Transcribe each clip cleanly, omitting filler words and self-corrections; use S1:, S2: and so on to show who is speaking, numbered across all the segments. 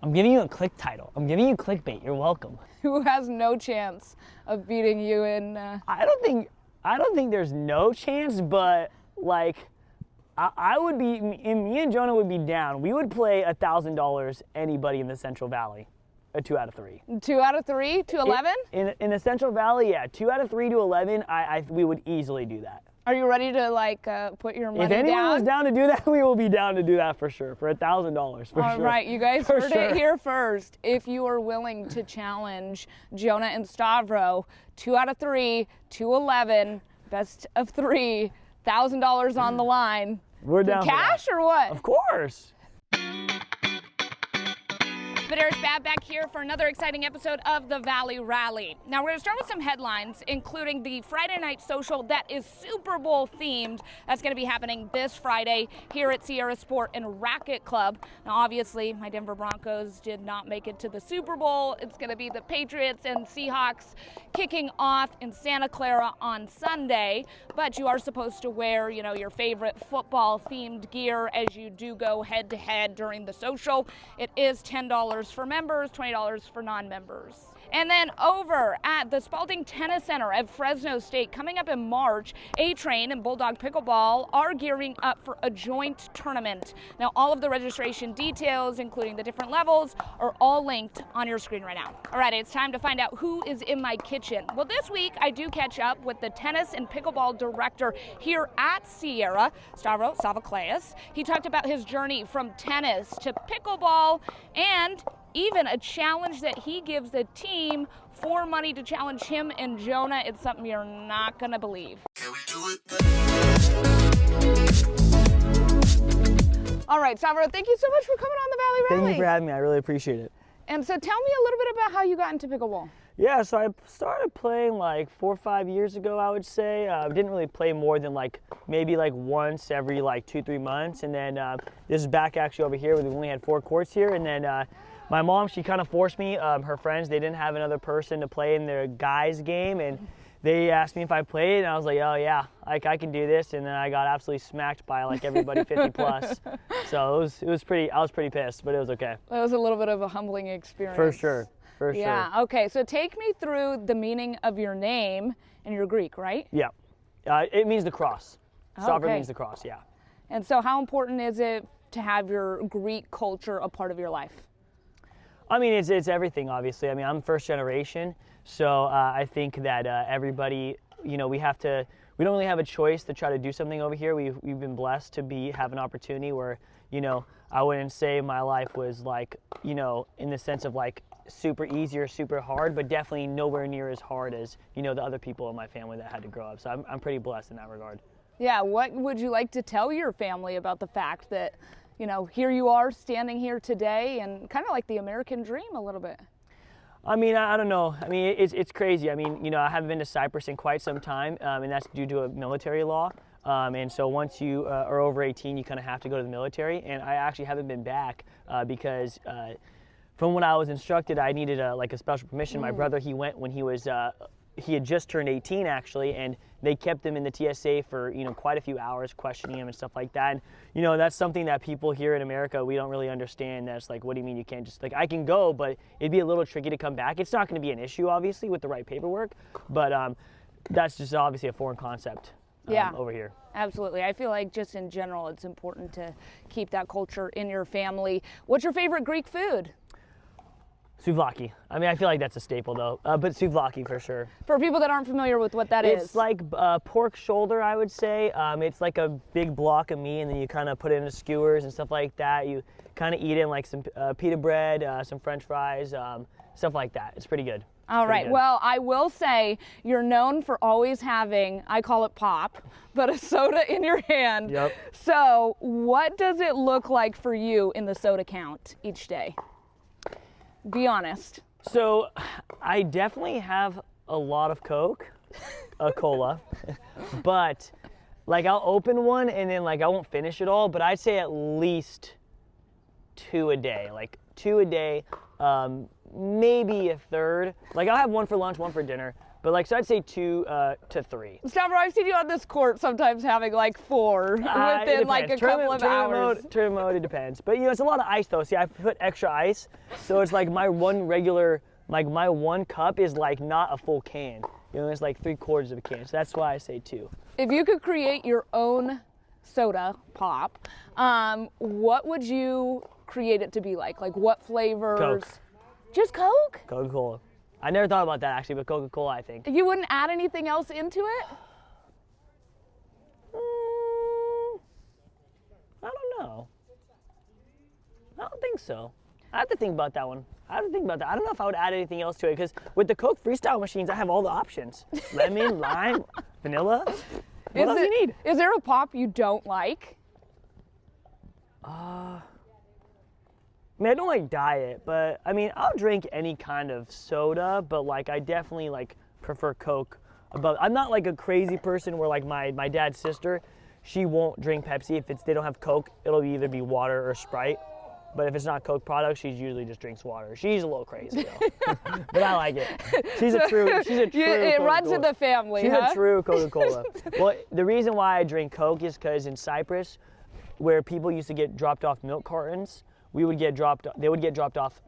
S1: I'm giving you a click title. I'm giving you clickbait. You're welcome.
S2: Who has no chance of beating you in?
S1: I don't think there's no chance, but like, I would be. Me and Jonah would be down. We would play $1,000 anybody in the Central Valley. A 2 out of 3.
S2: 2 out of 3 to 11?
S1: In the Central Valley, yeah, 2 out of 3 to 11. We would easily do that.
S2: Are you ready to like put your money down?
S1: If anyone was down to do that, we will be down to do that for sure. For $1,000, for sure.
S2: All right, you guys heard it here first. If you are willing to challenge Jonah and Stavro, 2 out of 3 to 11, best of 3, $1,000 on the line.
S1: We're down.
S2: Cash or what?
S1: Of course.
S2: But Eric Babb back here for another exciting episode of the Valley Rally. Now we're going to start with some headlines, including the Friday night social that is Super Bowl themed. That's going to be happening this Friday here at Sierra Sport and Racquet Club. Now obviously my Denver Broncos did not make it to the Super Bowl. It's going to be the Patriots and Seahawks kicking off in Santa Clara on Sunday. But you are supposed to wear, you know, your favorite football themed gear as you do go head to head during the social. It is $10 for members, $20 for non-members. And then over at the Spalding Tennis Center at Fresno State, coming up in March, A-Train and Bulldog Pickleball are gearing up for a joint tournament. Now, all of the registration details, including the different levels, are all linked on your screen right now. All right, it's time to find out who is in my kitchen. Well, this week, I do catch up with the tennis and pickleball director here at Sierra, Stavro Sophocleous. He talked about his journey from tennis to pickleball and even a challenge that he gives the team for money to challenge him and Jonah. It's something you're not gonna believe. Can we do it? All right, Stavro, thank you so much for coming on the Valley Rally.
S1: Thank you for having me. I really appreciate it.
S2: And so tell me a little bit about how you got into pickleball.
S1: Yeah, so I started playing like 4 or 5 years ago, I would say. Didn't really play more than maybe once every 2-3 months. And then this is back actually over here where we only had 4 courts here. And then my mom, she kind of forced me. Her friends, they didn't have another person to play in their guys game, and they asked me if I played, and I was like, oh yeah, I can do this. And then I got absolutely smacked by everybody 50 plus. So it was pretty. I was pretty pissed, but it was okay.
S2: That was a little bit of a humbling experience.
S1: For sure.
S2: Yeah. Okay. So take me through the meaning of your name, and you're Greek, right?
S1: Yeah. It means the cross. Stavro
S2: Okay.
S1: means the cross. Yeah.
S2: And so how important is it to have your Greek culture a part of your life?
S1: I mean, it's everything, obviously. I mean, I'm first generation, so I think that everybody, we don't really have a choice to try to do something over here. We've been blessed to have an opportunity where, I wouldn't say my life was in the sense of super easy or super hard, but definitely nowhere near as hard as, the other people in my family that had to grow up. So I'm pretty blessed in that regard.
S2: Yeah, what would you like to tell your family about the fact that, here you are standing here today and kind of like the American dream a little bit?
S1: I mean, I don't know. I mean, it's crazy. I mean, I haven't been to Cyprus in quite some time, and that's due to a military law. And so once you are over 18, you kind of have to go to the military. And I actually haven't been back because from what I was instructed, I needed a special permission. My brother, he went when he had just turned 18 actually, and they kept him in the TSA for quite a few hours, questioning him and stuff like that. And that's something that people here in America, we don't really understand. That's what do you mean you can't just I can go, but it'd be a little tricky to come back. It's not going to be an issue obviously with the right paperwork, but that's just obviously a foreign concept over here.
S2: Absolutely. I feel like just in general it's important to keep that culture in your family. What's your favorite Greek food?
S1: Souvlaki. I mean, I feel like that's a staple though, but souvlaki for sure.
S2: For people that aren't familiar with what that is.
S1: It's like pork shoulder, I would say. It's like a big block of meat, and then you kind of put it into skewers and stuff like that. You kind of eat it in some pita bread, some French fries, stuff like that. It's pretty good.
S2: All right. Well, I will say you're known for always having, I call it pop, but a soda in your hand.
S1: Yep.
S2: So what does it look like for you in the soda count each day? Be honest.
S1: So I definitely have a lot of Coke, a cola, but I'll open one and then I won't finish it all, but I'd say at least 2 a day, 2 a day, maybe a third. I'll have one for lunch, one for dinner, But like, so I'd say 2 to 3.
S2: Stavro, I've seen you on this court sometimes having like 4 within like a couple of hours.
S1: Tournament mode, it depends. But it's a lot of ice though. See, I put extra ice, so it's like my one regular, like my 1 cup is like not a full can. It's like 3/4 of a can. So that's why I say 2.
S2: If you could create your own soda pop, what would you create it to be like? Like what flavors?
S1: Coke.
S2: Just Coke?
S1: Coca-Cola. I never thought about that actually, but Coca-Cola, I think.
S2: You wouldn't add anything else into it?
S1: I don't know. I don't think so. I have to think about that one. I don't know if I would add anything else to it, because with the Coke Freestyle machines, I have all the options. Lemon, lime, vanilla. What else do you need?
S2: Is there a pop you don't like?
S1: I mean, I don't like diet, but I mean, I'll drink any kind of soda, but like I definitely like prefer Coke above. I'm not like a crazy person where like my dad's sister, she won't drink Pepsi. If they don't have Coke, it'll either be water or Sprite. But if it's not Coke product, she usually just drinks water. She's a little crazy though, but I like it. She's a true.
S2: It runs in the family.
S1: She's a true Coca-Cola. Well, the reason why I drink Coke is because in Cyprus, where people used to get dropped off milk cartons, they would get dropped off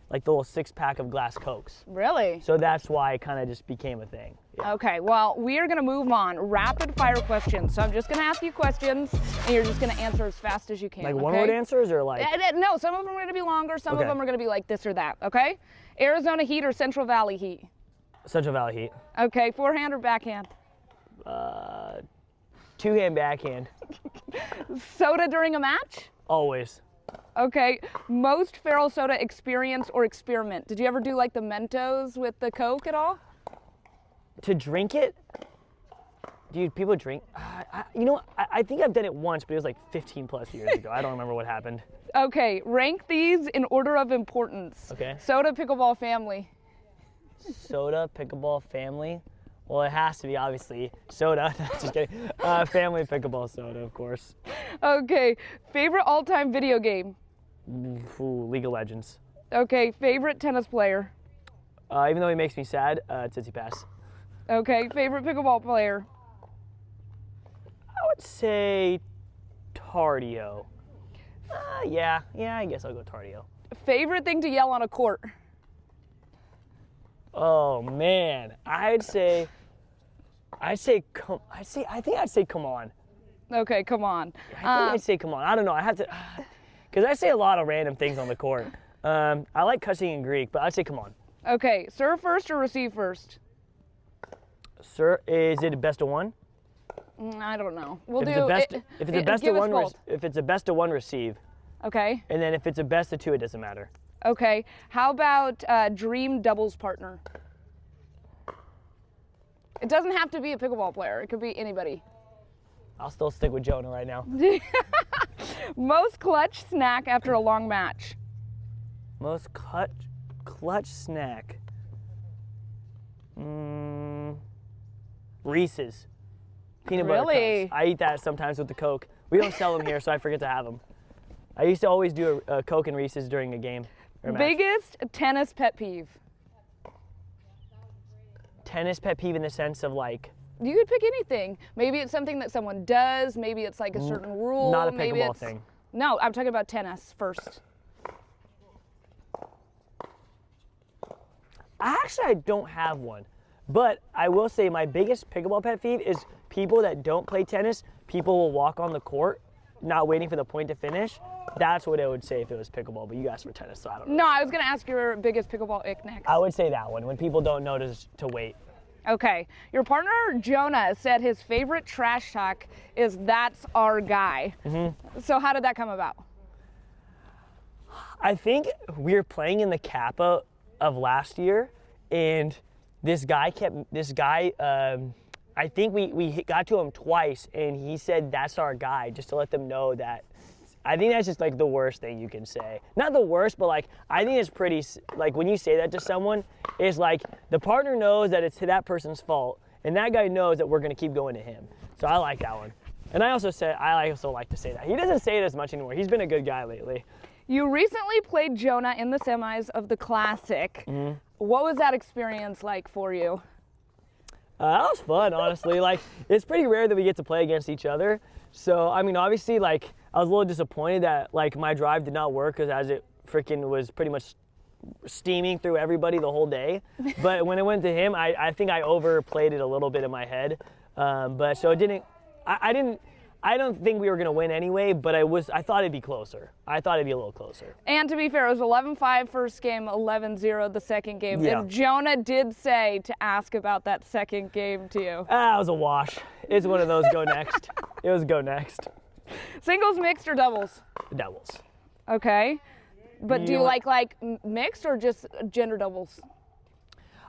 S1: like the little 6-pack of glass Cokes.
S2: Really?
S1: So that's why it kind of just became a thing. Yeah.
S2: Okay, well, we are going to move on. Rapid fire questions. So I'm just going to ask you questions, and you're just going to answer as fast as you can.
S1: Like one-word answers or like?
S2: No, some of them are going to be longer. Some of them are going to be like this or that, okay? Arizona Heat or Central Valley Heat?
S1: Central Valley Heat.
S2: Okay, forehand or backhand?
S1: Two-hand backhand.
S2: Soda during a match?
S1: Always.
S2: Okay, most feral soda experience or experiment? Did you ever do like the Mentos with the Coke at all?
S1: To drink it? Dude, people drink. I think I've done it once, but it was like 15 plus years ago. I don't remember what happened.
S2: Okay, rank these in order of importance.
S1: Okay.
S2: Soda, pickleball, family.
S1: Soda, pickleball, family. Well, it has to be obviously soda. Just kidding. Family, pickleball, soda, of course.
S2: Okay, favorite all-time video game.
S1: League of Legends.
S2: Okay, favorite tennis player.
S1: Even though he makes me sad, Tsitsipas.
S2: Okay, favorite pickleball player.
S1: I would say Tardio. Yeah, I guess I'll go Tardio.
S2: Favorite thing to yell on a court.
S1: Oh man, I think I'd say come on.
S2: Okay, come on.
S1: I think I'd say come on. I don't know. I have to, because I say a lot of random things on the court. I like cussing in Greek, but I'd say come on.
S2: Okay, serve first or receive first?
S1: Sir, is it a best of one?
S2: I don't know.
S1: If it's a best of one, receive.
S2: Okay.
S1: And then if it's a best of 2, it doesn't matter.
S2: Okay. How about dream doubles partner? It doesn't have to be a pickleball player. It could be anybody.
S1: I'll still stick with Jonah right now.
S2: Most clutch snack after a long match?
S1: Most clutch snack. Reese's. Peanut butter cups. I eat that sometimes with the Coke. We don't sell them here, so I forget to have them. I used to always do a Coke and Reese's during a game or a match.
S2: Biggest tennis pet peeve?
S1: Tennis pet peeve in the sense of like?
S2: You could pick anything. Maybe it's something that someone does. Maybe it's like a certain rule.
S1: Not a pickleball thing.
S2: No, I'm talking about tennis first.
S1: I don't have one. But I will say my biggest pickleball pet peeve is people that don't play tennis. People will walk on the court, not waiting for the point to finish. That's what I would say if it was pickleball, but you asked for tennis, so I don't know.
S2: No, I was going to ask your biggest pickleball ick next.
S1: I would say that one, when people don't notice to wait.
S2: Okay. Your partner, Jonah, said his favorite trash talk is "that's our guy." Mm-hmm. So how did that come about?
S1: I think we were playing in the Kappa of last year, and this guy, I think we got to him twice, and he said, "That's our guy," just to let them know that. I think that's just like the worst thing you can say. Not the worst, but like, I think it's pretty, like when you say that to someone, it's like the partner knows that it's that person's fault, and that guy knows that we're gonna keep going to him. So I like that one. And I also like to say that. He doesn't say it as much anymore. He's been a good guy lately.
S2: You recently played Jonah in the semis of the Classic. Mm-hmm. What was that experience like for you?
S1: That was fun, honestly. Like, it's pretty rare that we get to play against each other. So, I mean, obviously, like, I was a little disappointed that, like, my drive did not work because as it freaking was pretty much steaming through everybody the whole day. But when it went to him, I think I overplayed it a little bit in my head. But so it didn't, I don't think we were going to win anyway, but I thought it'd be closer. I thought it'd be a little closer.
S2: And to be fair, it was 11-5 first game, 11-0 the second game.
S1: Yeah.
S2: And Jonah did say to ask about that second game to you.
S1: It was a wash. It's one of those go next. It was go next.
S2: Singles, mixed, or doubles?
S1: Doubles.
S2: Okay. But do you like mixed or just gender doubles?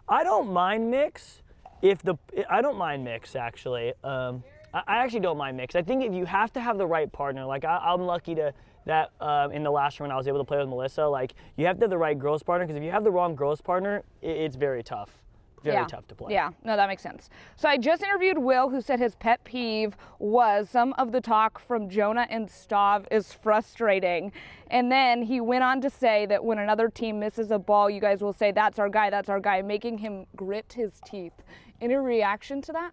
S1: I don't mind mix. I don't mind mix, actually. I actually don't mind mix. I think if you have to have the right partner, like I'm lucky that in the last round I was able to play with Melissa, like you have to have the right girls partner, because if you have the wrong girls partner, it's very tough. Very tough to play.
S2: Yeah, no, that makes sense. So I just interviewed Will, who said his pet peeve was some of the talk from Jonah and Stav is frustrating. And then he went on to say that when another team misses a ball, you guys will say, that's our guy, making him grit his teeth. Any reaction to that?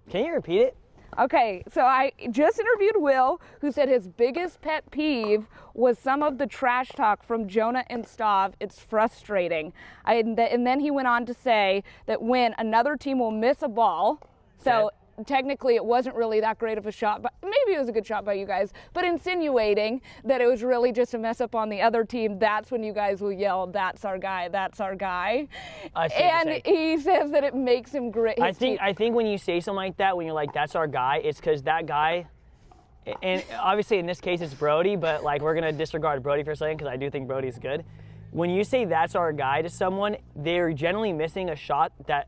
S1: Can you repeat it?
S2: Okay, so I just interviewed Will, who said his biggest pet peeve was some of the trash talk from Jonah and Stav. It's frustrating. And then he went on to say that when another team will miss a ball, so technically it wasn't really that great of a shot, but maybe it was a good shot by you guys, but insinuating that it was really just a mess up on the other team, that's when you guys will yell, that's our guy, that's our guy. And he says that it makes him grit his teeth.
S1: I think when you say something like that, when you're like, that's our guy, it's because that guy, and obviously in this case it's Brody, but like we're going to disregard Brody for a second because I do think Brody's good. When you say that's our guy to someone, they're generally missing a shot that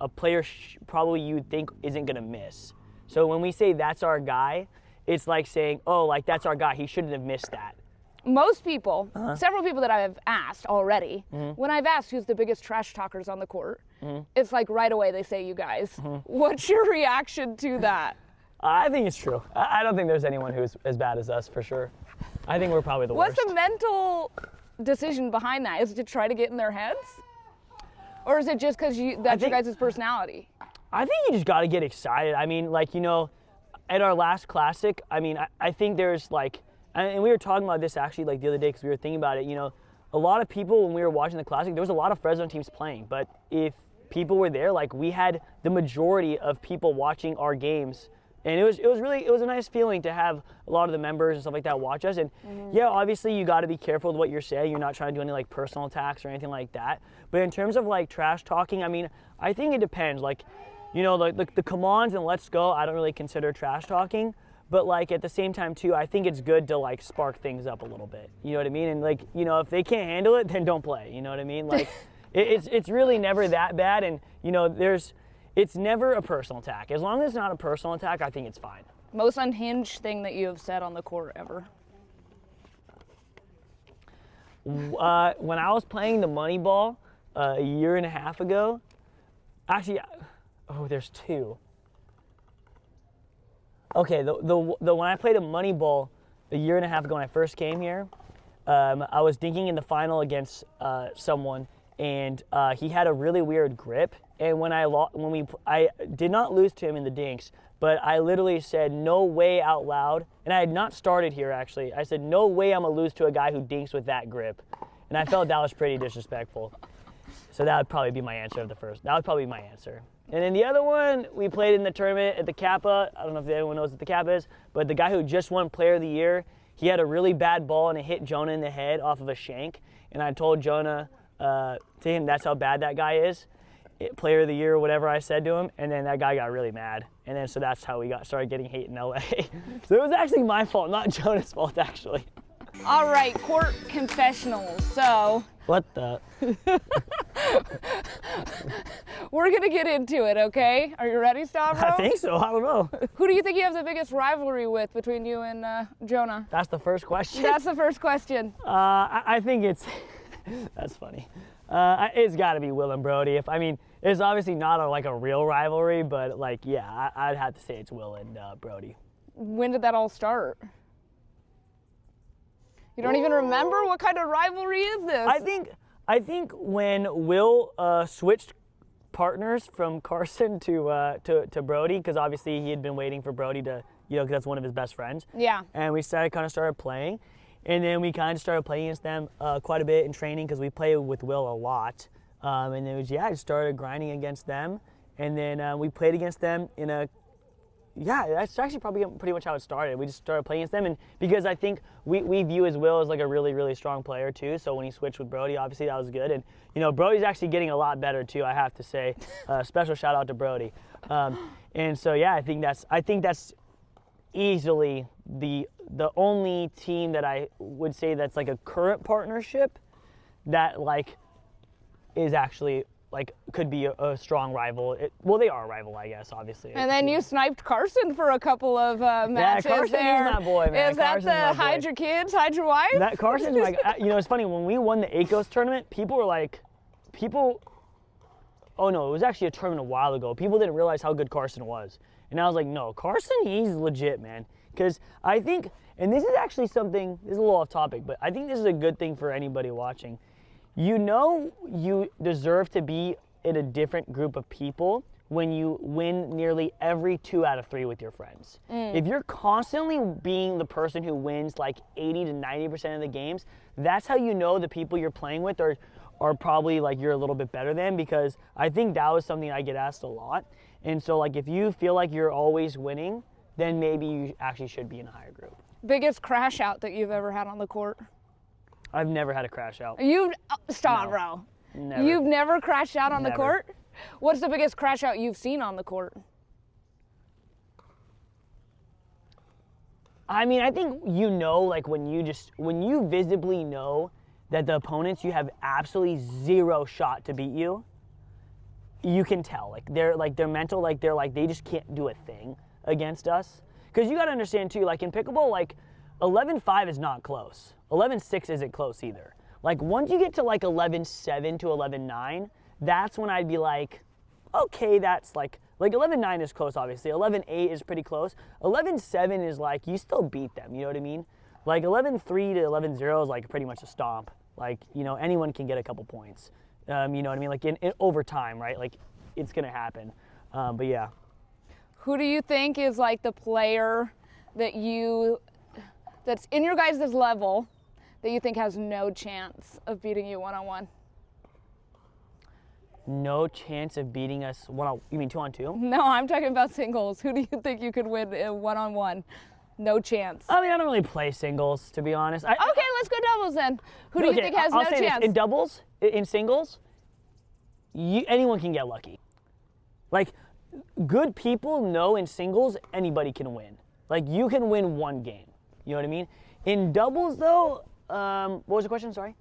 S1: a player probably you'd think isn't going to miss. So when we say that's our guy, it's like saying, oh, like that's our guy, he shouldn't have missed that.
S2: Most people, several people that I've asked already, when I've asked who's the biggest trash talkers on the court, it's like right away they say you guys. What's your reaction to that?
S1: I think it's true. I don't think there's anyone who's as bad as us, for sure. I think we're probably the worst.
S2: What's the mental decision behind that? Is it to try to get in their heads? Or is it just because that's your guys' personality?
S1: I think you just got to get excited. I mean, like, you know, at our last Classic, I mean, I think there's like, and we were talking about this actually like the other day because we were thinking about it, you know, a lot of people when we were watching the Classic, there was a lot of Fresno teams playing, but if people were there, like we had the majority of people watching our games. And it was a nice feeling to have a lot of the members and stuff like that watch us. And yeah, obviously you got to be careful with what you're saying. You're not trying to do any like personal attacks or anything like that. But in terms of like trash talking, I mean, I think it depends. Like, you know, the come-ons and let's go, I don't really consider trash talking. But like at the same time too, I think it's good to like spark things up a little bit. You know what I mean? And like, you know, if they can't handle it, then don't play. You know what I mean? Like, it's really never that bad. And you know, it's never a personal attack. As long as it's not a personal attack, I think it's fine.
S2: Most unhinged thing that you have said on the court ever?
S1: When I was playing the money ball a year and a half ago, actually, there's two. Okay, the when I played a money ball a year and a half ago when I first came here, I was dinking in the final against someone, and he had a really weird grip. And when I did not lose to him in the dinks, but I literally said no way out loud, and I had not started here actually. I said no way I'm gonna lose to a guy who dinks with that grip, and I felt that was pretty disrespectful. So that would probably be my answer of the first. That would probably be my answer. And then the other one, we played in the tournament at the Kappa. I don't know if anyone knows what the Kappa is, but the guy who just won Player of the Year, he had a really bad ball and it hit Jonah in the head off of a shank. And I told Jonah to him that's how bad that guy is. Player of the Year or whatever I said to him, and then that guy got really mad. And then so that's how we started getting hate in LA. So it was actually my fault, not Jonah's fault actually.
S2: All right, court confessionals. So
S1: what the?
S2: We're gonna get into it, okay? Are you ready, Stavro?
S1: I think so. I don't know.
S2: Who do you think you have the biggest rivalry with between you and Jonah?
S1: That's the first question.
S2: That's the first question.
S1: I think it's. That's funny. It's got to be Will and Brody. It's obviously not a real rivalry, but like, yeah, I'd have to say it's Will and Brody.
S2: When did that all start? You don't even remember? What kind of rivalry is this?
S1: I think when Will switched partners from Carson to Brody, because obviously he had been waiting for Brody to, because that's one of his best friends.
S2: Yeah.
S1: And we started playing, and then we kind of started playing against them quite a bit in training, because we play with Will a lot. And then I started grinding against them, and then we played against them that's actually probably pretty much how it started. We just started playing against them, and because I think we view Will as like a really, really strong player too. So when he switched with Brody, obviously that was good. And Brody's actually getting a lot better too, I have to say. Special shout out to Brody. And so I think that's easily the only team that I would say that's like a current partnership that like is actually like could be a strong rival. They are a rival, I guess, obviously.
S2: And then you sniped Carson for a couple of matches.
S1: Yeah, Carson
S2: there.
S1: is my boy, man.
S2: Is that the hide your kids, hide your wife?
S1: That Carson's my. It's funny, when we won the ACOS tournament, people were like, oh no, it was actually a tournament a while ago. People didn't realize how good Carson was, and I was like, no, Carson, he's legit, man. Because I think, and this is actually something, this is a little off topic, but I think this is a good thing for anybody watching. You deserve to be in a different group of people when you win nearly every 2 out of 3 with your friends. If you're constantly being the person who wins like 80 to 90% of the games, that's how you know the people you're playing with are probably like you're a little bit better than, because I think that was something I get asked a lot. And so like if you feel like you're always winning, then maybe you actually should be in a higher group.
S2: Biggest crash out that you've ever had on the court?
S1: I've never had a crash out.
S2: Stavro.
S1: No, never.
S2: You've never crashed out on
S1: Never.
S2: the court? What's the biggest crash out you've seen on the court?
S1: I mean, I think like when you visibly know that the opponents you have absolutely zero shot to beat you, you can tell. Like they're mental, like they just can't do a thing against us. Because you got to understand too, like in pickleball, like 11-5 is not close. 11-6 isn't close either. Like once you get to like 11-7 to 11-9, that's when I'd be like, okay, that's like 11-9 is close, obviously. 11-8 is pretty close. 11-7 is like, you still beat them, you know what I mean? Like 11-3 to 11-0 is like pretty much a stomp. Like, anyone can get a couple points. You know what I mean? Like in over time, right? Like it's gonna happen. But yeah.
S2: Who do you think is like the player that's in your guys' level that you think has no chance of beating you one-on-one?
S1: No chance of beating us you mean 2-on-2?
S2: No, I'm talking about singles. Who do you think you could win one-on-one? No chance.
S1: I mean, I don't really play singles, to be honest.
S2: Okay, let's go doubles then. Who do you think has
S1: I'll
S2: no
S1: say
S2: chance?
S1: This. In doubles, in singles, anyone can get lucky. Like, good people know in singles, anybody can win. Like, you can win one game. You know what I mean? In doubles, though, what was the question? Sorry.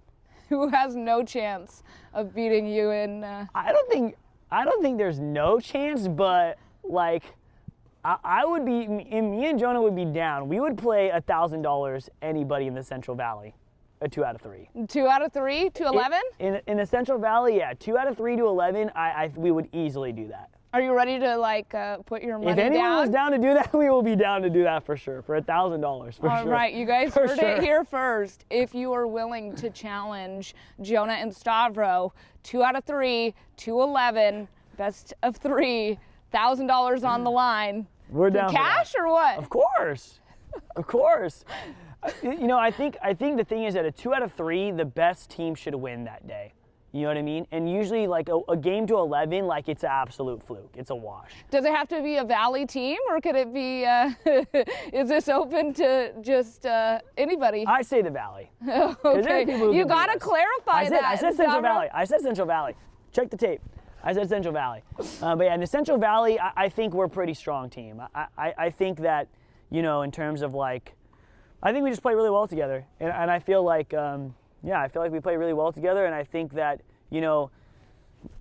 S2: Who has no chance of beating you in?
S1: I don't think there's no chance, but like, I would be. Me and Jonah would be down. We would play $1,000 anybody in the Central Valley, a 2 out of 3.
S2: 2 out of 3 to 11?
S1: In the Central Valley, yeah, 2 out of 3 to 11. We would easily do that.
S2: Are you ready to like put your money down?
S1: If anyone was down to do that, we will be down to do that for sure, for $1,000 for sure.
S2: All right, you guys heard it here first. If you are willing to challenge Jonah and Stavro, 2 out of 3 to 11, best of 3, $1,000 on the line.
S1: We're down.
S2: Cash or what?
S1: Of course, of course. I think the thing is that a 2 out of 3, the best team should win that day. You know what I mean? And usually, like, a game to 11, like, it's an absolute fluke. It's a wash.
S2: Does it have to be a Valley team, or could it be, is this open to just anybody?
S1: I say the Valley.
S2: Okay, you got to clarify that.
S1: I said Central Valley. I said Central Valley. Check the tape. I said Central Valley. But yeah, in the Central Valley, I think we're a pretty strong team. I think that, in terms of, like, I think we just play really well together. And I feel like, I feel like we play really well together, and I think that,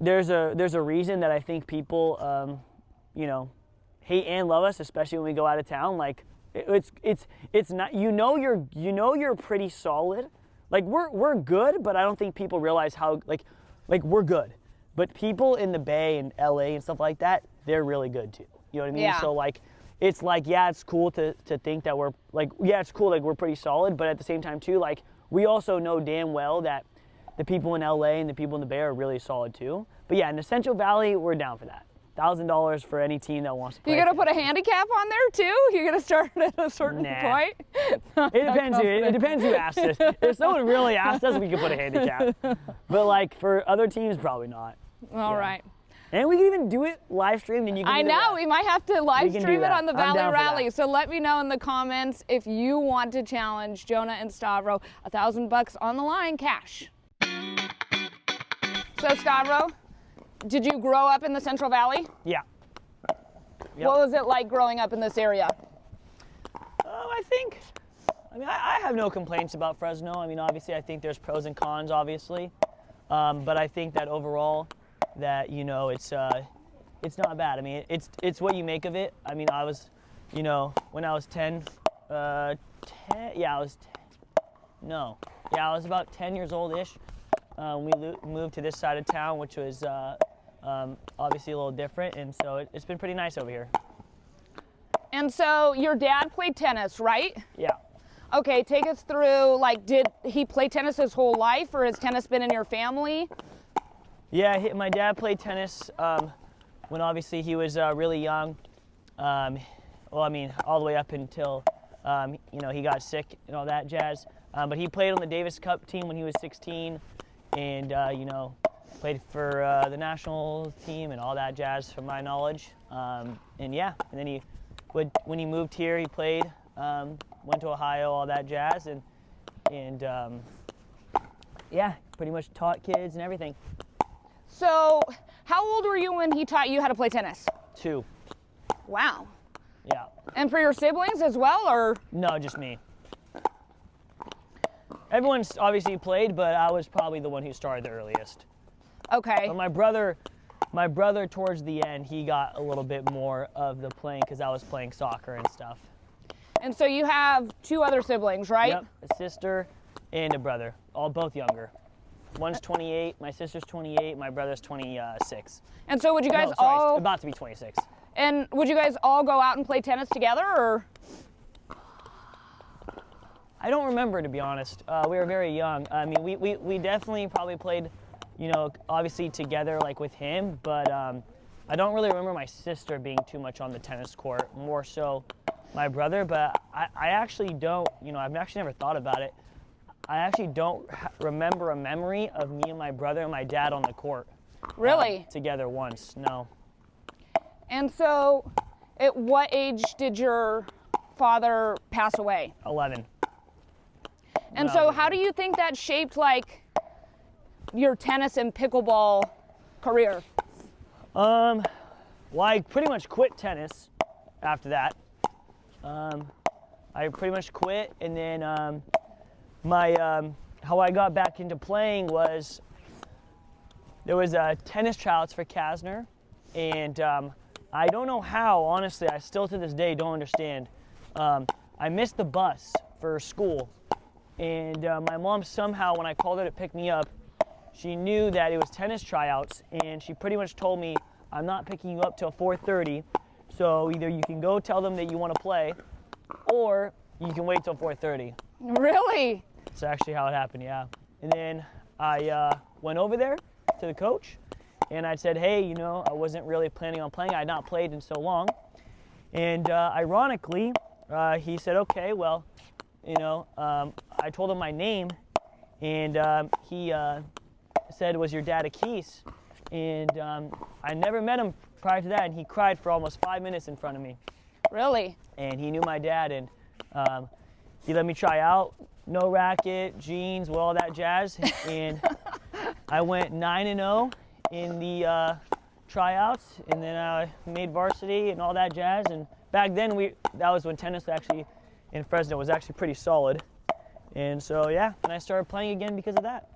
S1: there's a reason that I think people, hate and love us, especially when we go out of town. Like, it's not, you're pretty solid. Like, we're good, but I don't think people realize how, like we're good. But people in the Bay and LA and stuff like that, they're really good too. You know what I mean?
S2: Yeah.
S1: So like, it's like, yeah, it's cool to think that we're like, yeah, it's cool, like we're pretty solid, but at the same time too, like, we also know damn well that the people in LA and the people in the Bay are really solid too. But yeah, in the Central Valley, we're down for that. $1,000 for any team that wants to play.
S2: You gonna put a handicap on there too? You're gonna start at a certain point?
S1: It depends. It depends who asks us. If someone really asked us, we could put a handicap. But like for other teams, probably not.
S2: All right.
S1: And we can even do it live streamed, and you can.
S2: I know we might have to live stream it on the Valley Rally. So let me know in the comments if you want to challenge Jonah and Stavro. $1,000 on the line, cash. So Stavro, did you grow up in the Central Valley?
S1: Yeah. Yep.
S2: What was it like growing up in this area?
S1: I have no complaints about Fresno. I mean, obviously, I think there's pros and cons, obviously. But I think that overall, that, you know, it's not bad. I mean, it's what you make of it. I mean, I was, you know, when I was 10, I was about 10 years old-ish. We moved to this side of town, which was obviously a little different, and so it's been pretty nice over here.
S2: And so your dad played tennis, right?
S1: Yeah.
S2: Okay, take us through, like, did he play tennis his whole life, or has tennis been in your family?
S1: Yeah, my dad played tennis when obviously he was really young. Well, I mean, all the way up until, you know, he got sick and all that jazz. But he played on the Davis Cup team when he was 16 and, you know, played for the national team and all that jazz from my knowledge. And then when he moved here, he played, went to Ohio, all that jazz, and pretty much taught kids and everything.
S2: So, how old were you when he taught you how to play tennis?
S1: 2.
S2: Wow.
S1: Yeah.
S2: And for your siblings as well, or?
S1: No, just me. Everyone's obviously played, but I was probably the one who started the earliest.
S2: Okay.
S1: But my brother towards the end, he got a little bit more of the playing because I was playing soccer and stuff.
S2: And so you have 2 other siblings, right?
S1: Yep, a sister and a brother, both younger. One's 28, my sister's 28, my brother's 26.
S2: And so would you guys
S1: about to be 26.
S2: And would you guys all go out and play tennis together, or?
S1: I don't remember, to be honest. We were very young. I mean, we definitely probably played, you know, obviously together, like with him, but I don't really remember my sister being too much on the tennis court, more so my brother, but I actually don't, you know, I've actually never thought about it. I actually don't remember a memory of me and my brother and my dad on the court.
S2: Really?
S1: Together once, no.
S2: And so, at what age did your father pass away?
S1: 11.
S2: And so how do you think that shaped, like, your tennis and pickleball career?
S1: Well, I pretty much quit tennis after that. I pretty much quit, and then how I got back into playing was there was tennis tryouts for Kasner, and I don't know how, honestly, I still to this day don't understand. I missed the bus for school, and my mom somehow, when I called her to pick me up, she knew that it was tennis tryouts, and she pretty much told me, I'm not picking you up till 4:30, so either you can go tell them that you want to play, or you can wait till 4:30.
S2: Really?
S1: That's actually how it happened, yeah. And then I went over there to the coach, and I said, hey, you know, I wasn't really planning on playing. I had not played in so long. And ironically, he said, okay, well, you know, I told him my name, and he said, was your dad a Keese? And I never met him prior to that, and he cried for almost 5 minutes in front of me.
S2: Really?
S1: And he knew my dad, and he let me try out. No racket, jeans, well, all that jazz. And I went 9-0 in the tryouts, and then I made varsity and all that jazz. And back then, that was when tennis actually in Fresno was actually pretty solid. And so, yeah, and I started playing again because of that.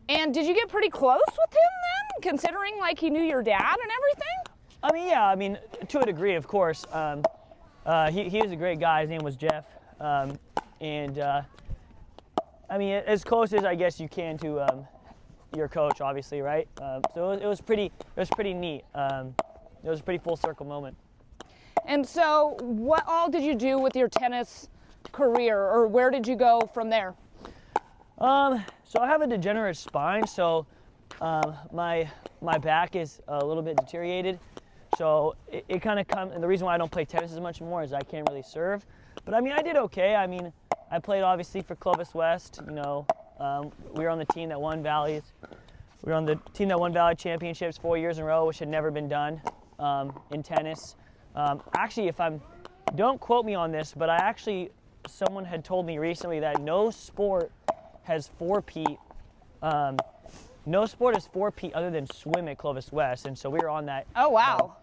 S2: And did you get pretty close with him then, considering like he knew your dad and everything?
S1: I mean, yeah, I mean, to a degree, of course. He was a great guy. His name was Jeff. I mean, as close as I guess you can to your coach, obviously, right? So it was pretty neat. It was a pretty full circle moment.
S2: And so, what all did you do with your tennis career, or where did you go from there?
S1: So I have a degenerate spine, so my back is a little bit deteriorated. So it kind of comes, and the reason why I don't play tennis as much anymore is I can't really serve. But I mean, I did okay. I mean, I played obviously for Clovis West. You know, we were on the team that won Valleys. We were on the team that won Valley Championships 4 years in a row, which had never been done in tennis. Actually, don't quote me on this, but someone had told me recently that no sport has four-peat. No sport has four-peat other than swim at Clovis West, and so we were on that.
S2: Oh, wow.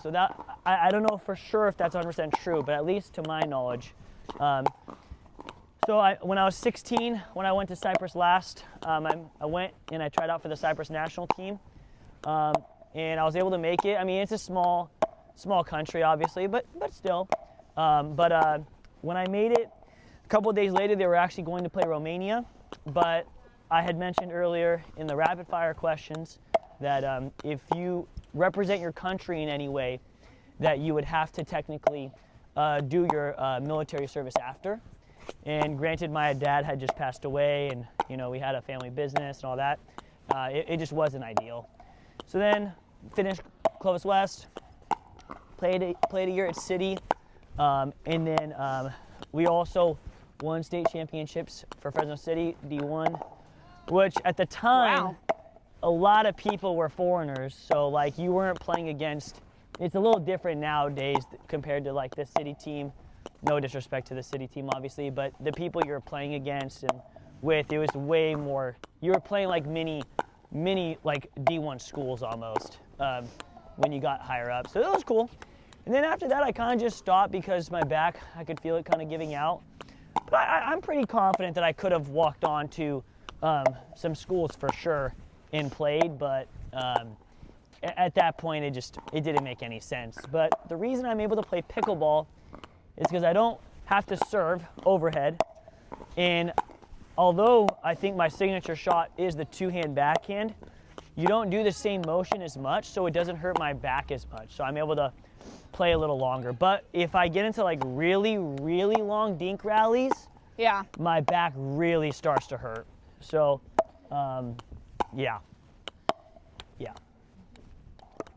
S1: So that, I don't know for sure if that's 100% true, but at least to my knowledge. So when I was 16, when I went to Cyprus last, I went and I tried out for the Cyprus national team, and I was able to make it. I mean, it's a small country, obviously, but still. When I made it, a couple of days later, they were actually going to play Romania, but I had mentioned earlier in the rapid fire questions that if you represent your country in any way, that you would have to technically do your military service after. And granted, my dad had just passed away, and you know, we had a family business and all that. It just wasn't ideal. So then finished Clovis West, played a year at City, and then we also won state championships for Fresno City D1, which at the time,
S2: wow,
S1: a lot of people were foreigners. So like you weren't playing against. It's a little different nowadays compared to like the City team. No disrespect to the City team, obviously, but the people you're playing against and with, it was way more. You were playing like mini like D1 schools almost when you got higher up. So that was cool. And then after that, I kind of just stopped because my back, I could feel it kind of giving out. But I'm pretty confident that I could have walked on to some schools for sure and played, but at that point, it didn't make any sense. But the reason I'm able to play pickleball is because I don't have to serve overhead. And although I think my signature shot is the two-hand backhand, you don't do the same motion as much, so it doesn't hurt my back as much. So I'm able to play a little longer. But if I get into like really, really long dink rallies,
S2: yeah,
S1: my back really starts to hurt. So, yeah.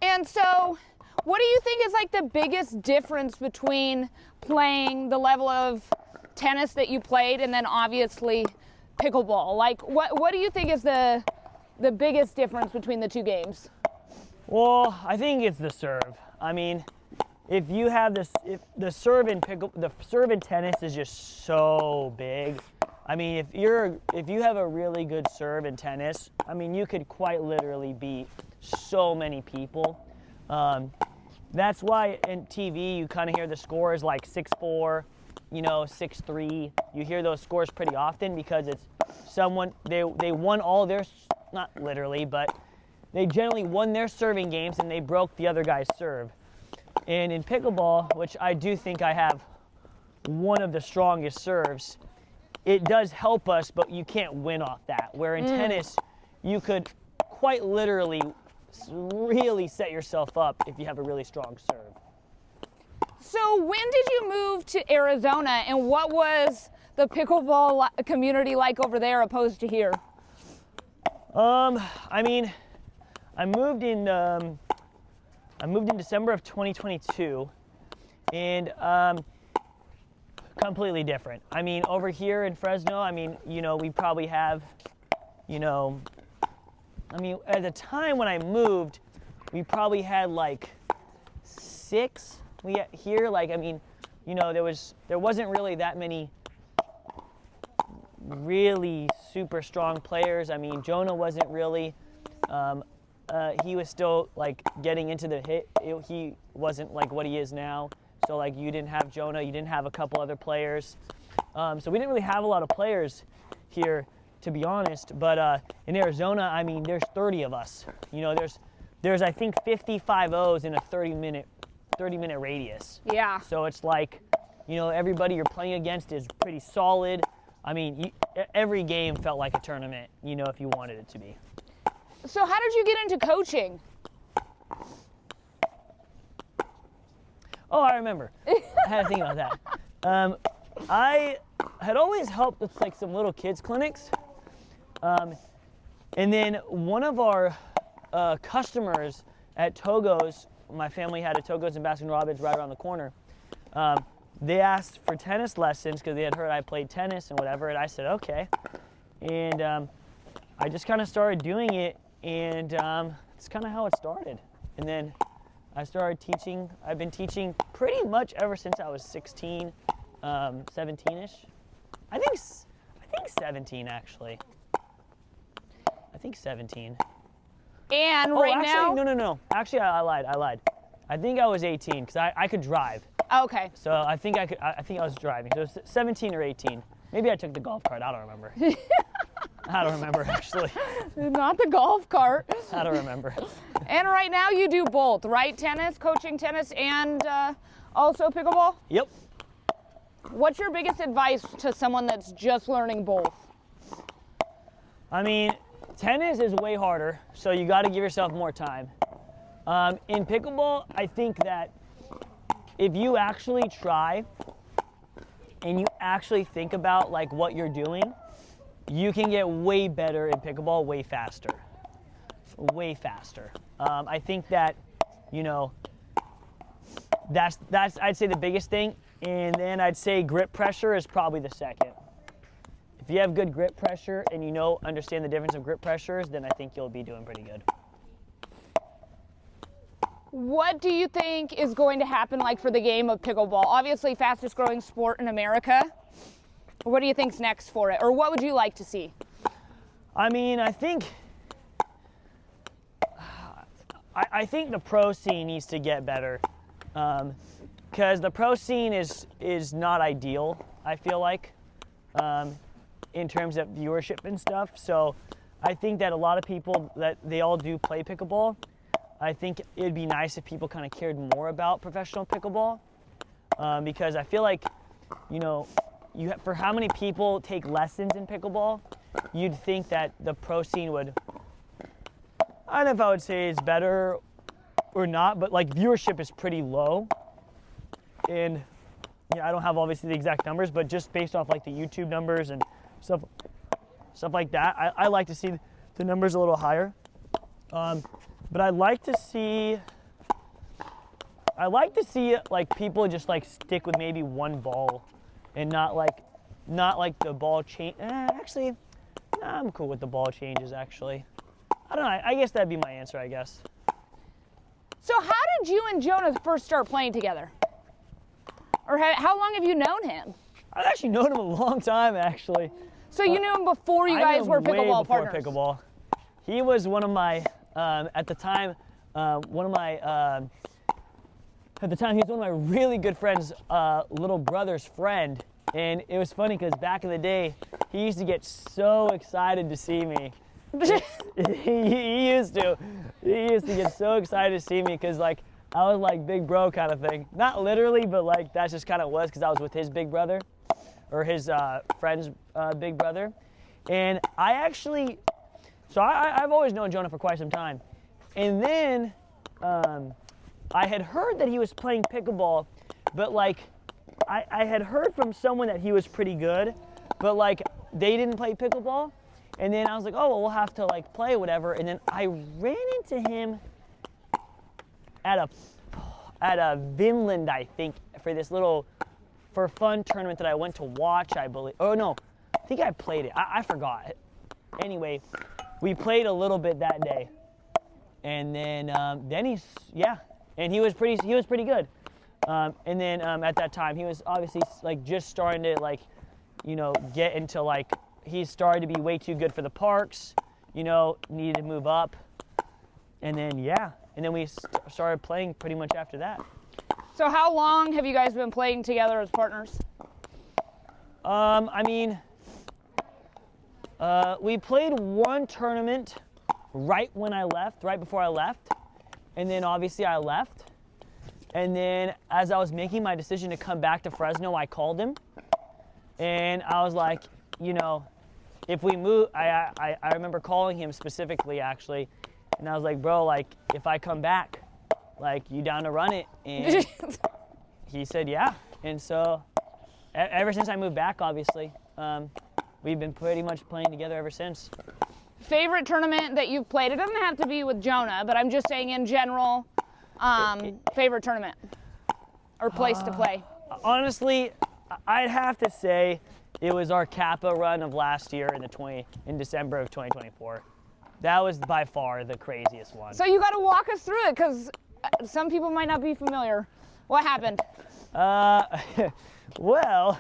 S2: And so, what do you think is like the biggest difference between playing the level of tennis that you played and then obviously pickleball? Like, what do you think is the biggest difference between the two games?
S1: Well, I think it's the serve. I mean, if you have if the serve in tennis is just so big. I mean, if you have a really good serve in tennis, I mean, you could quite literally beat so many people. That's why in TV you kind of hear the scores like 6-4, 6-3. You hear those scores pretty often because it's someone they won all their, not literally, but they generally won their serving games and they broke the other guy's serve. And in pickleball, which I do think I have one of the strongest serves, it does help us, but you can't win off that. Where in tennis, you could quite literally really set yourself up if you have a really strong serve.
S2: So when did you move to Arizona, and what was the pickleball community like over there opposed to here?
S1: I mean, I moved in December of 2022, and completely different. I mean, over here in Fresno, I mean, we probably have, at the time when I moved, we probably had like 6. Here, like, I mean, there wasn't really that many really super strong players. I mean, Jonah wasn't really, he was still like getting into the hit. He wasn't like what he is now. So like you didn't have Jonah, you didn't have a couple other players. So we didn't really have a lot of players here, to be honest. But in Arizona, I mean, there's 30 of us. There's I think 55 O's in a 30-minute radius.
S2: Yeah.
S1: So it's like, everybody you're playing against is pretty solid. I mean, every game felt like a tournament, if you wanted it to be.
S2: So how did you get into coaching?
S1: Oh, I remember. I had to think about that. had always helped with like some little kids clinics. And then one of our customers at Togo's, my family had a Togo's in Baskin-Robbins right around the corner. They asked for tennis lessons because they had heard I played tennis and whatever, and I said, okay. And I just kind of started doing it, and it's kind of how it started. And then I started teaching. I've been teaching pretty much ever since I was 16, 17-ish. I think 17, actually. I think 17.
S2: And
S1: Oh,
S2: right
S1: actually,
S2: now?
S1: no. Actually, I lied. I think I was 18 because I could drive.
S2: Okay.
S1: So I think I was driving. So it was 17 or 18. Maybe I took the golf cart. I don't remember. I don't remember, actually.
S2: Not the golf cart.
S1: I don't remember.
S2: And right now you do both, right? Tennis, coaching tennis, and also pickleball?
S1: Yep.
S2: What's your biggest advice to someone that's just learning both?
S1: I mean, tennis is way harder, so you got to give yourself more time. In pickleball, I think that if you actually try and you actually think about like what you're doing, you can get way better in pickleball way faster. Way faster. I think that, you know, that's I'd say the biggest thing, and then I'd say grip pressure is probably the second. If you have good grip pressure and you understand the difference of grip pressures, then I think you'll be doing pretty good.
S2: What do you think is going to happen like for the game of pickleball? Obviously fastest growing sport in America. What do you think's next for it? Or what would you like to see?
S1: I mean, I think the pro scene needs to get better, because the pro scene is not ideal, I feel like, in terms of viewership and stuff. So I think that a lot of people, that they all do play pickleball. I think it'd be nice if people kind of cared more about professional pickleball, because I feel like, you know, for how many people take lessons in pickleball, you'd think that the pro scene would, I don't know if I would say it's better or not, but like viewership is pretty low. And yeah, I don't have obviously the exact numbers, but just based off like the YouTube numbers and stuff like that, I like to see the numbers a little higher. But I'd like to see like people just like stick with maybe one ball and not like the ball change. Actually, I'm cool with the ball changes, actually. I don't know. I guess that'd be my answer, I guess.
S2: So how did you and Jonah first start playing together? Or how long have you known him?
S1: I've actually known him a long time, actually.
S2: So you knew him before you guys were pickleball partners?
S1: Way before pickleball. He was one of my, at the time, he was one of my really good friends' little brother's friend. And it was funny because back in the day, he used to get so excited to see me. he used to get so excited to see me because like I was like big bro kind of thing. Not literally, but like that's just kind of was because I was with his big brother or his friend's big brother. And I've always known Jonah for quite some time. And then I had heard that he was playing pickleball, but like I had heard from someone that he was pretty good, but like they didn't play pickleball. And then I was like, oh, well, we'll have to like play whatever. And then I ran into him at a Vinland, I think, for a fun tournament that I went to watch, I believe. Oh no, I think I played it. I forgot. Anyway, we played a little bit that day. And then and he was pretty good. And then at that time, he was obviously like just starting to like, you know, get into like, he started to be way too good for the parks, you know, needed to move up. And then, and then we started playing pretty much after that.
S2: So how long have you guys been playing together as partners?
S1: I mean, we played one tournament right before I left. And then obviously I left. And then as I was making my decision to come back to Fresno, I called him. And I was like, you know, if we move, I remember calling him specifically actually, and I was like, bro, like if I come back, like you down to run it? And he said, yeah. And so Ever since I moved back, obviously. We've been pretty much playing together ever since.
S2: Favorite tournament that you've played? It doesn't have to be with Jonah, but I'm just saying in general, favorite tournament or place to play.
S1: Honestly, I'd have to say it was our Kappa run of last year in December of 2024. That was by far the craziest one.
S2: So you got to walk us through it because some people might not be familiar. What happened?
S1: Well,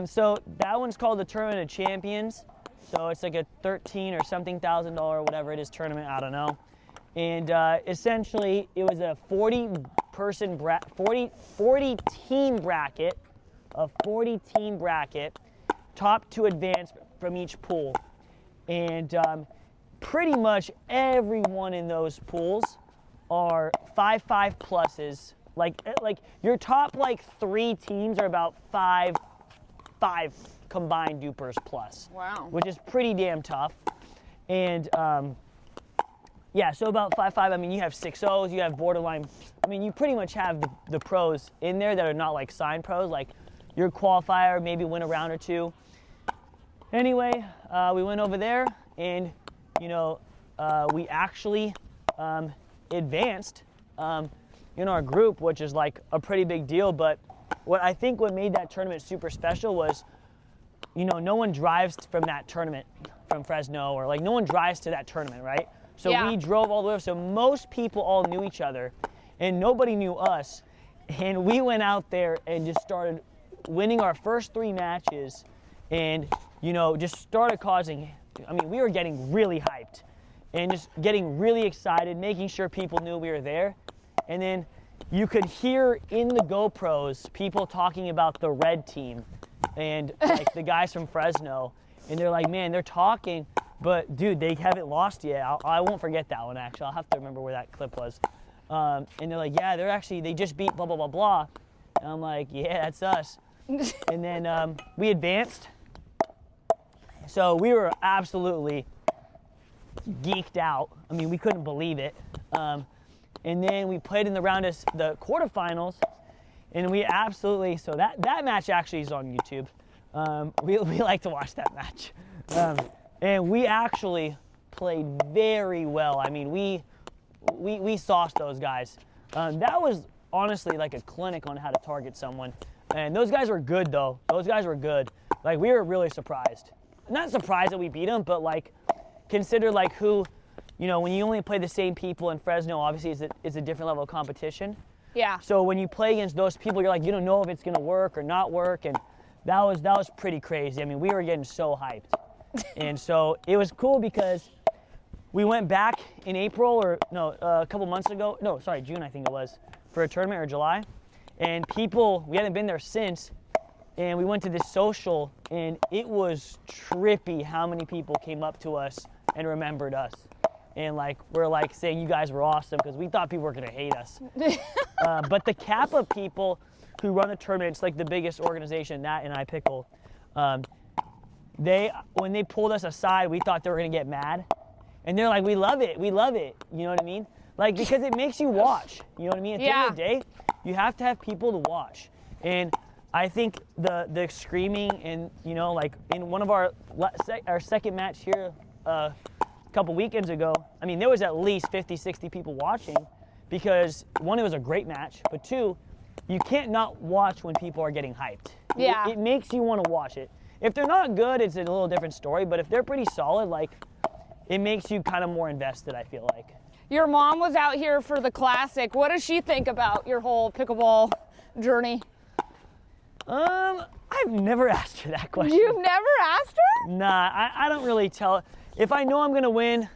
S1: so that one's called the Tournament of Champions. So it's like a $13 or something thousand, whatever it is, tournament, I don't know. And essentially it was a 40 team bracket, top to advance from each pool. And pretty much everyone in those pools are 5-5 pluses. Like your top like 3 teams are about 5 combined dupers plus.
S2: Wow.
S1: Which is pretty damn tough. And yeah, so about 5-5, I mean, you have 6-0s, you have borderline, I mean, you pretty much have the pros in there that are not like signed pros, like your qualifier, maybe win a round or 2. Anyway, we went over there and, you know, we actually advanced in our group, which is like a pretty big deal. But what made that tournament super special was, you know, no one drives from that tournament from Fresno, or like no one drives to that tournament, right? So
S2: yeah.
S1: We drove all the way over. So most people all knew each other and nobody knew us. And we went out there and just started winning our first 3 matches and, you know, just started causing, I mean, we were getting really hyped and just getting really excited, making sure people knew we were there. And then you could hear in the GoPros people talking about the red team and like the guys from Fresno. And they're like, man, they're talking, but dude, they haven't lost yet. I won't forget that one, actually. I'll have to remember where that clip was. And they're like, yeah, they just beat blah, blah, blah, blah. And I'm like, yeah, that's us. And then we advanced. So we were absolutely geeked out. I mean, we couldn't believe it. And then we played in the round of the quarterfinals, and we absolutely, so that match actually is on YouTube. We like to watch that match. And we actually played very well. I mean, we sauced those guys. That was honestly like a clinic on how to target someone. And those guys were good though. Those guys were good. Like, we were really surprised. Not surprised that we beat them, but like, consider like who, you know, when you only play the same people in Fresno, obviously it's a different level of competition.
S2: Yeah.
S1: So when you play against those people, you're like, you don't know if it's gonna work or not work, and that was pretty crazy. I mean, we were getting so hyped. And so it was cool because we went back in April, or no, a couple months ago, no, sorry, June I think it was, for a tournament, or July. And we hadn't been there since, and we went to this social, and it was trippy how many people came up to us and remembered us. And like, we're like saying you guys were awesome, because we thought people were gonna hate us. But the Kappa people who run the tournament, it's like the biggest organization, Nat and I Pickle, when they pulled us aside, we thought they were gonna get mad. And they're like, we love it, you know what I mean? Like, because it makes you watch, you know what I mean? At the end of the day, you have to have people to watch. And I think the screaming, and, you know, like in one of our second match here a couple weekends ago, I mean, there was at least 50, 60 people watching, because 1, it was a great match, but 2, you can't not watch when people are getting hyped.
S2: Yeah.
S1: It makes you want to watch it. If they're not good, it's a little different story, but if they're pretty solid, like, it makes you kind of more invested, I feel like.
S2: Your mom was out here for the Classic. What does she think about your whole pickleball journey?
S1: I've never asked her that question.
S2: You've never asked her?
S1: Nah, I don't really tell her. If I know I'm gonna win,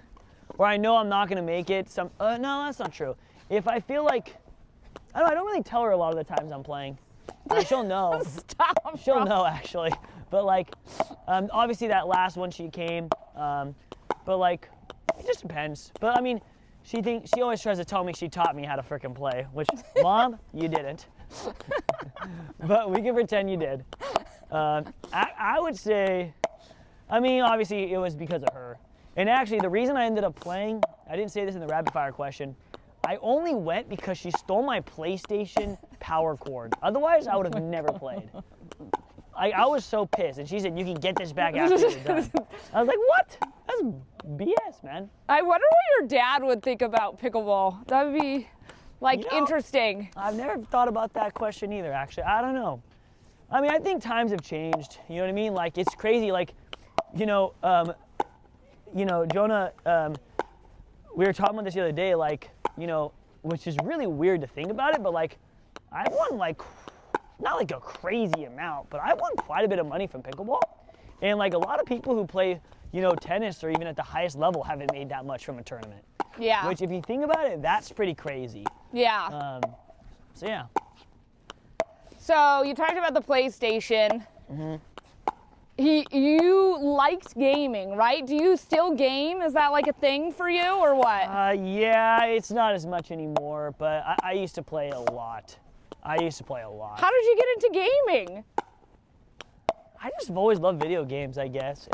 S1: or I know I'm not gonna make it, no, that's not true. If I feel like, I don't really tell her a lot of the times I'm playing. She'll know.
S2: Stop.
S1: She'll know, actually. But like, obviously that last one she came, but like, it just depends. But I mean, she always tries to tell me she taught me how to frickin' play, which, Mom, you didn't. But we can pretend you did. I would say, I mean, obviously it was because of her. And actually, the reason I ended up playing, I didn't say this in the rapid fire question, I only went because she stole my PlayStation power cord. Otherwise, I would have never played. I was so pissed, and she said, "You can get this back after you're done." I was like, "What? That's BS, man."
S2: I wonder what your dad would think about pickleball. That would be, like, interesting.
S1: I've never thought about that question either, actually. I don't know. I mean, I think times have changed. You know what I mean? Like, it's crazy. Like, Jonah, we were talking about this the other day, like, which is really weird to think about it, but, like, I won, like, not like a crazy amount, but I won quite a bit of money from pickleball. And, like, a lot of people who play, tennis or even at the highest level haven't made that much from a tournament.
S2: Yeah.
S1: Which, if you think about it, that's pretty crazy.
S2: Yeah.
S1: So, yeah.
S2: So, you talked about the PlayStation.
S1: Mm-hmm.
S2: You liked gaming, right? Do you still game? Is that like a thing for you or what?
S1: Yeah, it's not as much anymore, but I used to play a lot.
S2: How did you get into gaming?
S1: I just have always loved video games, I guess.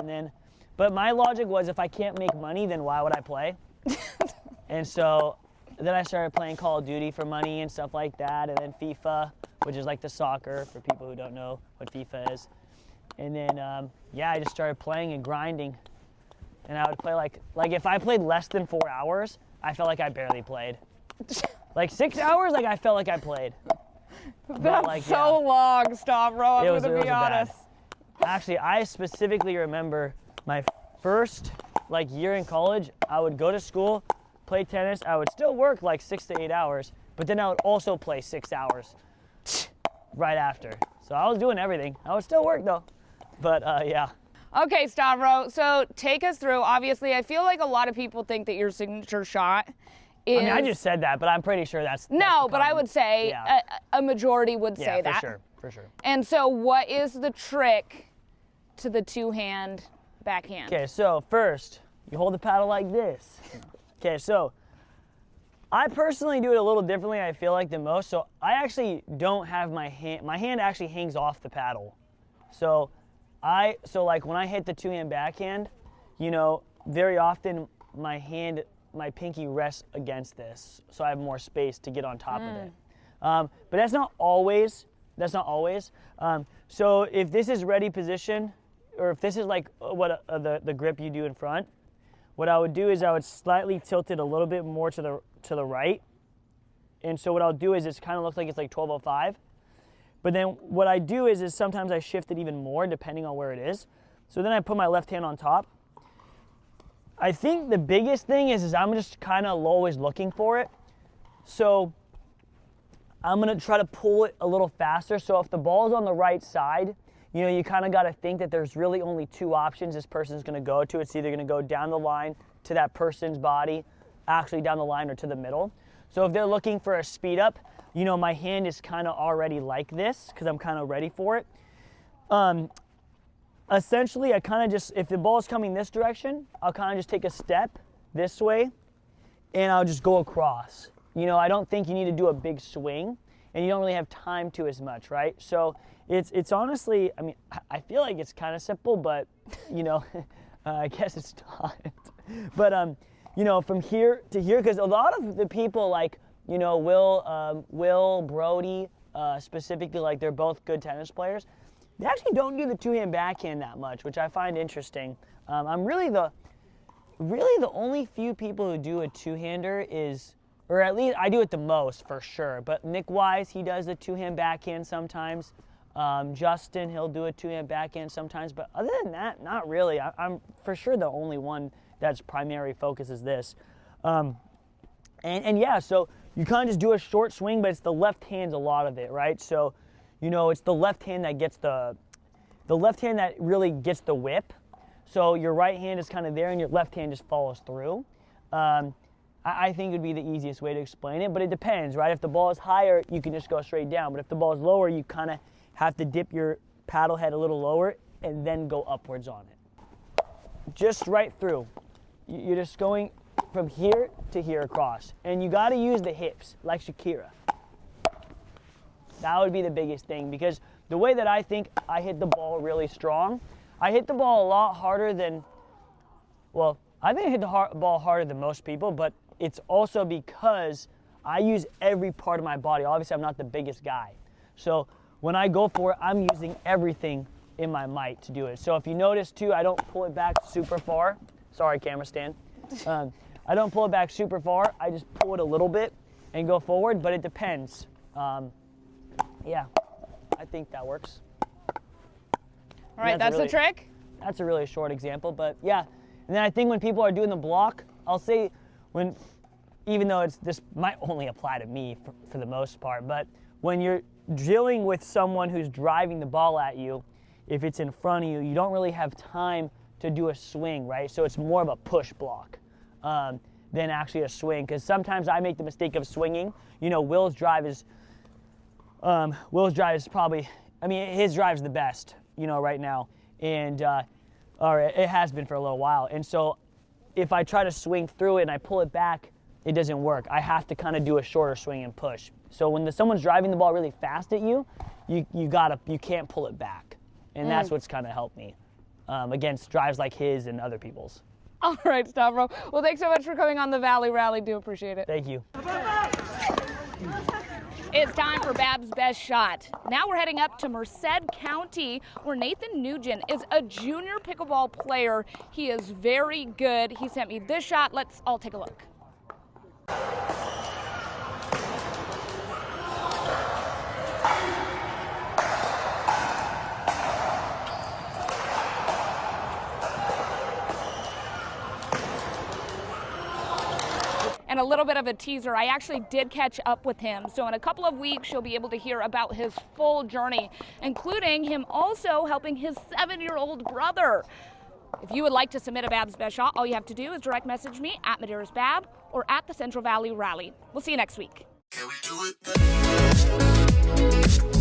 S1: But my logic was, if I can't make money, then why would I play? And so then I started playing Call of Duty for money and stuff like that, and then FIFA, which is like the soccer for people who don't know what FIFA is. And then, I just started playing and grinding. And I would play like if I played less than 4 hours, I felt like I barely played. Like 6 hours, like I felt like I played.
S2: That's so long, Stavro, I'm going to be honest.
S1: Actually, I specifically remember my first year in college. I would go to school, play tennis. I would still work like 6 to 8 hours, but then I would also play 6 hours right after. So I was doing everything. I would still work though, but yeah.
S2: Okay, Stavro, so take us through. Obviously, I feel like a lot of people think that your signature shot is...
S1: I mean, I just said that, but I'm pretty sure that's
S2: No, but I would say a majority would say that.
S1: Yeah, for sure. And
S2: so what is the trick to the two-hand backhand?
S1: Okay, so first, you hold the paddle like this. Okay, so I personally do it a little differently, I feel like, than most. So I actually don't have my hand actually hangs off the paddle. So like when I hit the two-hand backhand, very often my pinky rests against this, so I have more space to get on top of it. But that's not always. So if this is ready position, or if this is like what the grip you do in front, what I would do is I would slightly tilt it a little bit more to the right. And so what I'll do is it kind of looks like it's like 1205. But then what I do is sometimes I shift it even more depending on where it is. So then I put my left hand on top. I think the biggest thing is I'm just kind of always looking for it. So I'm going to try to pull it a little faster. So if the ball's on the right side, you kind of got to think that there's really only two options this person's going to go to. It's either going to go down the line to that person's body, actually down the line, or to the middle. So if they're looking for a speed up, my hand is kind of already like this because I'm kind of ready for it. Essentially, I kind of just, if the ball is coming this direction, I'll kind of just take a step this way and I'll just go across. I don't think you need to do a big swing, and you don't really have time to as much, right? So it's honestly, I mean, I feel like it's kind of simple, but, I guess it's not. But, from here to here, because a lot of the people Will, Brody, specifically, they're both good tennis players. They actually don't do the two-hand backhand that much, which I find interesting. I'm really the only few people who do a two-hander is, or at least I do it the most for sure. But Nick Wise, he does a two-hand backhand sometimes. Justin, he'll do a two-hand backhand sometimes. But other than that, not really. I'm for sure the only one that's primary focus is this. And yeah, so you kind of just do a short swing, but it's the left hand's a lot of it, right? So, it's the left hand that gets the left hand that really gets the whip. So your right hand is kind of there and your left hand just follows through. I think it would be the easiest way to explain it, but it depends, right? If the ball is higher, you can just go straight down. But if the ball is lower, you kind of have to dip your paddle head a little lower and then go upwards on it. Just right through. You're just going from here to here across. And you got to use the hips, like Shakira. That would be the biggest thing, because the way that I think I hit the ball really strong, I hit the ball a lot harder than, well, I think I hit the ball harder than most people, but it's also because I use every part of my body. Obviously, I'm not the biggest guy. So when I go for it, I'm using everything in my might to do it. So if you notice too, I don't pull it back super far. Sorry, camera stand. I don't pull it back super far. I just pull it a little bit and go forward, but it depends. Yeah, I think that works.
S2: All right, that's the trick?
S1: That's a really short example, but yeah. And then I think when people are doing the block, I'll say even though this might only apply to me for the most part, but when you're dealing with someone who's driving the ball at you, if it's in front of you, you don't really have time to do a swing, right? So it's more of a push block than actually a swing, because sometimes I make the mistake of swinging. You know, Will's drive is probably, I mean, his drive's the best, you know, right now, and or it has been for a little while. And so if I try to swing through it and I pull it back, it doesn't work. I have to kind of do a shorter swing and push. So when someone's driving the ball really fast at you, you can't pull it back. And that's what's kind of helped me against drives like his and other people's.
S2: All right, Stavro. Well, thanks so much for coming on the Valley Rally. Do appreciate it.
S1: Thank you.
S2: It's time for Bab's Best Shot. Now we're heading up to Merced County, where Nathan Nugent is a junior pickleball player. He is very good. He sent me this shot. Let's all take a look. And a little bit of a teaser, I actually did catch up with him. So in a couple of weeks, you'll be able to hear about his full journey, including him also helping his 7-year-old brother. If you would like to submit a Bab's Best Shot, all you have to do is direct message me at Madeiras Bab or at the Central Valley Rally. We'll see you next week. Can we do it?